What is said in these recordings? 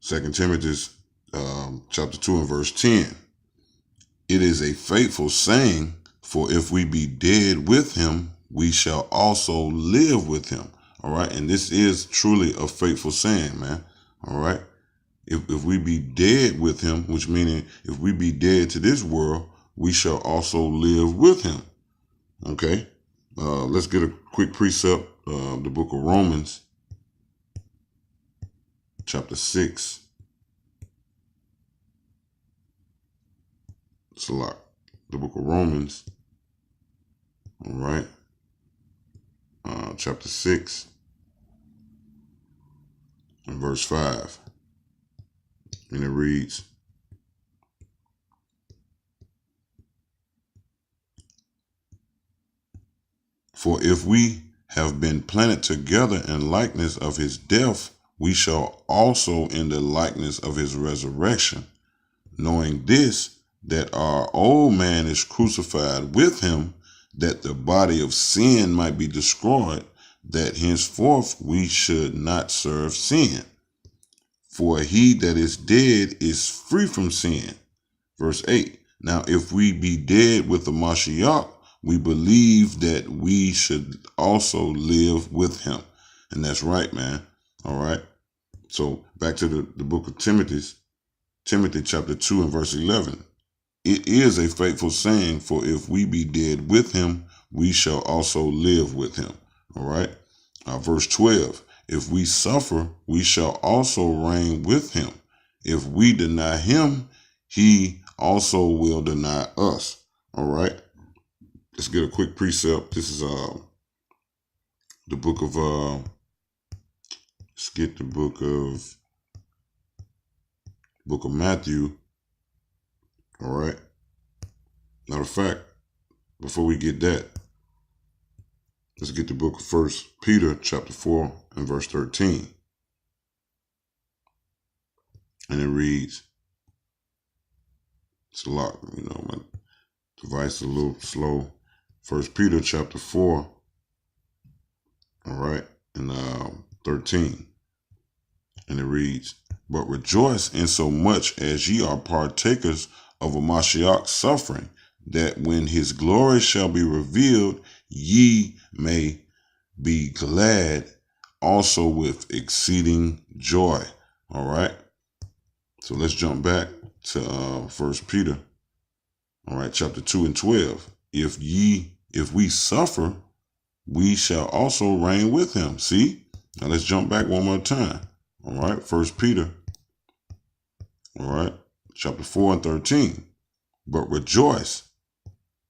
2 Timothy chapter 2 and verse 10. It is a faithful saying, for if we be dead with him, we shall also live with him. All right. And this is truly a faithful saying, man. All right. If we be dead with him, which meaning if we be dead to this world, we shall also live with him. Okay. Let's get a quick precept. The book of Romans, chapter 6. It's a lot. The book of Romans, all right, chapter 6 and verse 5. And it reads, for if we have been planted together in likeness of his death, we shall also in the likeness of his resurrection, knowing this, that our old man is crucified with him, that the body of sin might be destroyed, that henceforth we should not serve sin. For he that is dead is free from sin. Verse 8. Now, if we be dead with the Mashiach, we believe that we should also live with him. And that's right, man. All right. So back to the book of Timothy chapter 2 and verse 11. It is a faithful saying, for if we be dead with him, we shall also live with him. All right. Verse 12. If we suffer, we shall also reign with him. If we deny him, he also will deny us. All right. Let's get a quick precept. This is the book of let's get the book of Matthew. All right. Matter of fact, before we get that, let's get the book of 1 Peter chapter 4 and verse 13. And it reads, it's a lot, my device is a little slow. 1 Peter chapter 4, all right, and 13. And it reads, but rejoice in so much as ye are partakers of a Mashiach suffering, that when his glory shall be revealed, ye may be glad also with exceeding joy. All right. So let's jump back to 1 Peter, all right, chapter 2 and 12. If we suffer, we shall also reign with him. See? Now let's jump back one more time. All right. 1 Peter, all right, chapter 4 and 13. But rejoice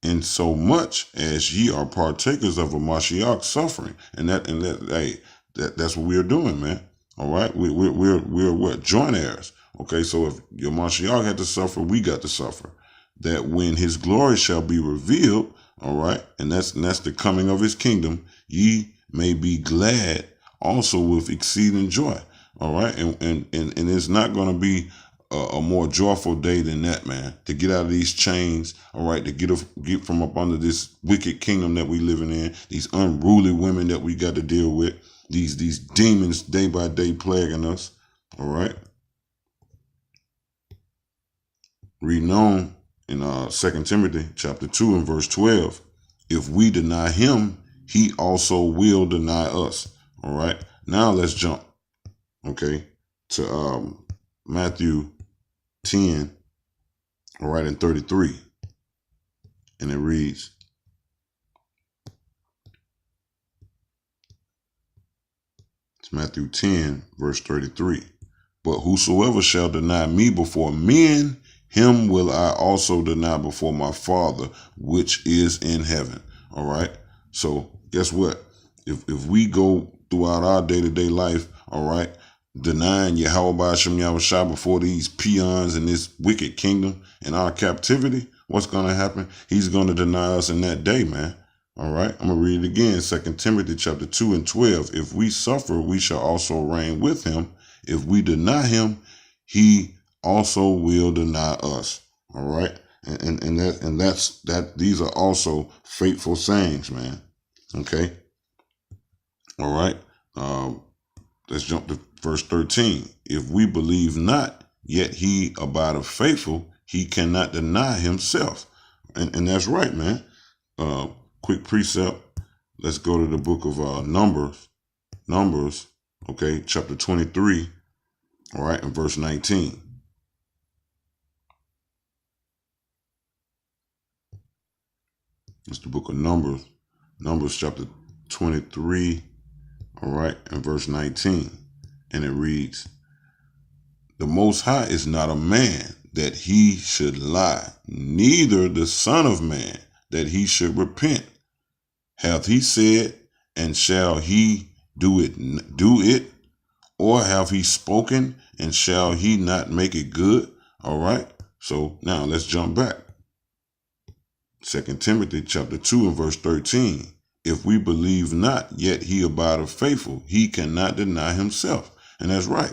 in so much as ye are partakers of a Mashiach suffering. And that's what we are doing, man. All right. We're what? Joint heirs. Okay. So if your Mashiach had to suffer, we got to suffer. That when his glory shall be revealed, all right, and that's the coming of his kingdom, ye may be glad also with exceeding joy. All right. And it's not going to be a more joyful day than that, man. To get out of these chains, all right, to get from up under this wicked kingdom that we living in, these unruly women that we got to deal with, these demons day by day plaguing us, all right. Reading on in 2 Timothy chapter 2 and verse 12, if we deny him, he also will deny us. All right. Now let's jump, okay, to Matthew 10, all right, and 33. And it reads, it's Matthew 10, verse 33. But whosoever shall deny me before men, him will I also deny before my Father, which is in heaven. All right. So guess what? If we go throughout our day-to-day life, all right, denying Yahweh Hashem Yahushua before these peons in this wicked kingdom in our captivity, what's going to happen? He's going to deny us in that day, man. All right. I'm going to read it again. 2 Timothy chapter 2 and 12. If we suffer, we shall also reign with him. If we deny him, he also will deny us. All right. And that's these are also faithful sayings, man. Okay. All right. Let's jump to verse 13. if we believe not, yet he abideth faithful, he cannot deny himself. And that's right, man. Quick precept. Let's go to the book of Numbers, okay, chapter 23, all right, and verse 19. It's the book of Numbers chapter 23, all right, and verse 19. And it reads, the Most High is not a man that he should lie, neither the Son of Man that he should repent. Hath he said, and shall he do it? Or have he spoken, and shall he not make it good? All right. So now let's jump back. 2 Timothy chapter 2 and verse 13. If we believe not, yet he abideth faithful, he cannot deny himself. And that's right.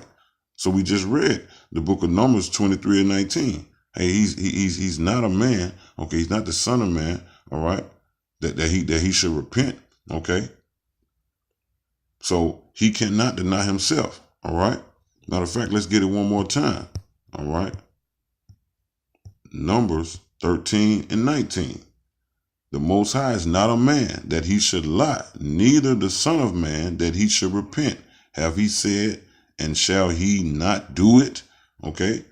So we just read the book of Numbers 23 and 19. Hey, he's not a man. Okay, he's not the Son of Man. All right, that he should repent. Okay, so he cannot deny himself. All right. Matter of fact, let's get it one more time. All right. Numbers 13 and 19. The Most High is not a man that he should lie, neither the Son of Man that he should repent. Have he said, and shall he not do it? Okay.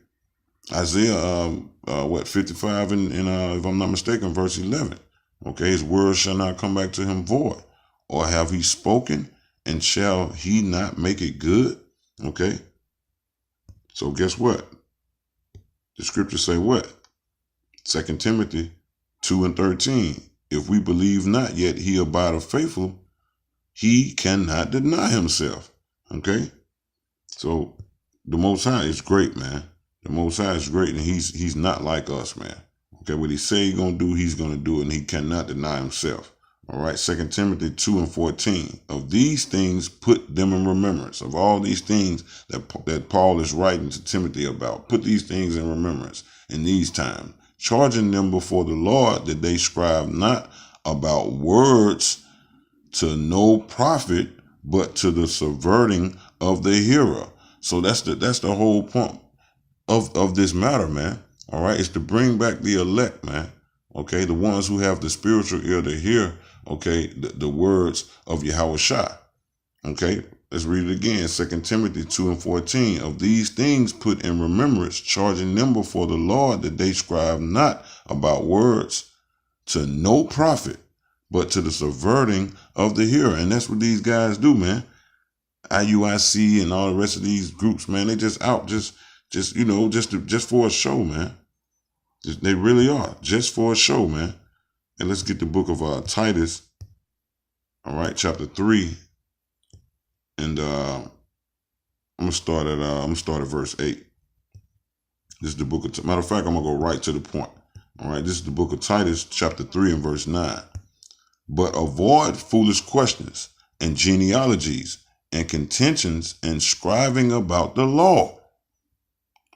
Isaiah 55 and if I'm not mistaken, verse 11. Okay, his word shall not come back to him void. Or have he spoken, and shall he not make it good? Okay. So guess what? The scriptures say what? 2 Timothy 2 and 13. If we believe not, yet he abideth faithful, he cannot deny himself. Okay. So the Most High is great, man. The Most High is great, and he's not like us, man. Okay, what he say he's going to do, and he cannot deny himself. All right, 2 Timothy 2 and 14. Of these things, put them in remembrance. Of all these things that Paul is writing to Timothy about, put these things in remembrance in these times, charging them before the Lord that they scribe not about words to no profit, but to the subverting of the hearer. So that's the whole point of this matter, man. All right, it's to bring back the elect, man. Okay, the ones who have the spiritual ear to hear, okay, the words of Yahweh Shai. Okay, let's read it again. 2 Timothy 2 and 14. Of these things put in remembrance, charging them before the Lord that they scribe not about words to no profit, but to the subverting of the hearer. And that's what these guys do, man. IUIC and all the rest of these groups, man, they just out just for a show, man. They really are, just for a show, man. And let's get the book of Titus, all right, chapter 3, and I'm gonna start at verse 8. This is the book of matter of fact, I'm gonna go right to the point. All right, this is the book of Titus, chapter 3 and verse 9. But avoid foolish questions and genealogies and contentions and striving about the law,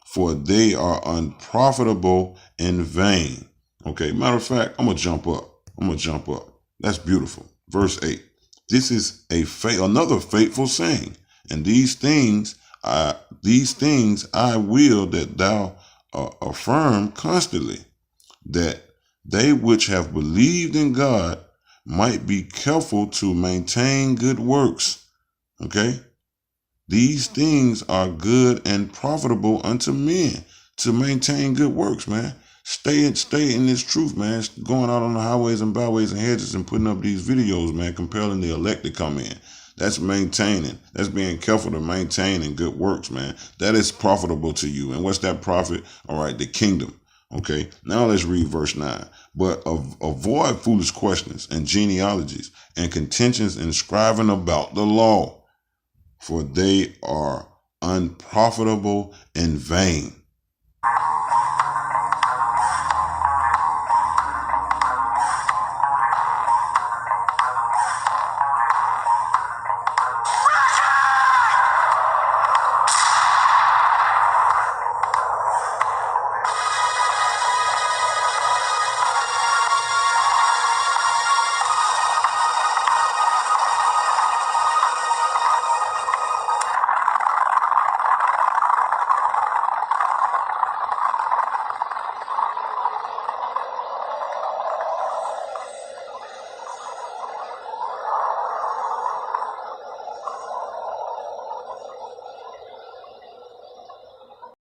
for they are unprofitable and vain. Okay, matter of fact, I'm gonna jump up. That's beautiful. Verse 8. This is another faithful saying, and these things I will that thou affirm constantly, that they which have believed in God might be careful to maintain good works. Okay? These things are good and profitable unto men, to maintain good works, man. Stay in this truth, man. Going out on the highways and byways and hedges and putting up these videos, man, compelling the elect to come in. That's maintaining. That's being careful to maintain in good works, man. That is profitable to you. And what's that profit? All right, the kingdom. Okay, now let's read verse 9. But avoid foolish questions and genealogies and contentions and striving about the law, for they are unprofitable and vain.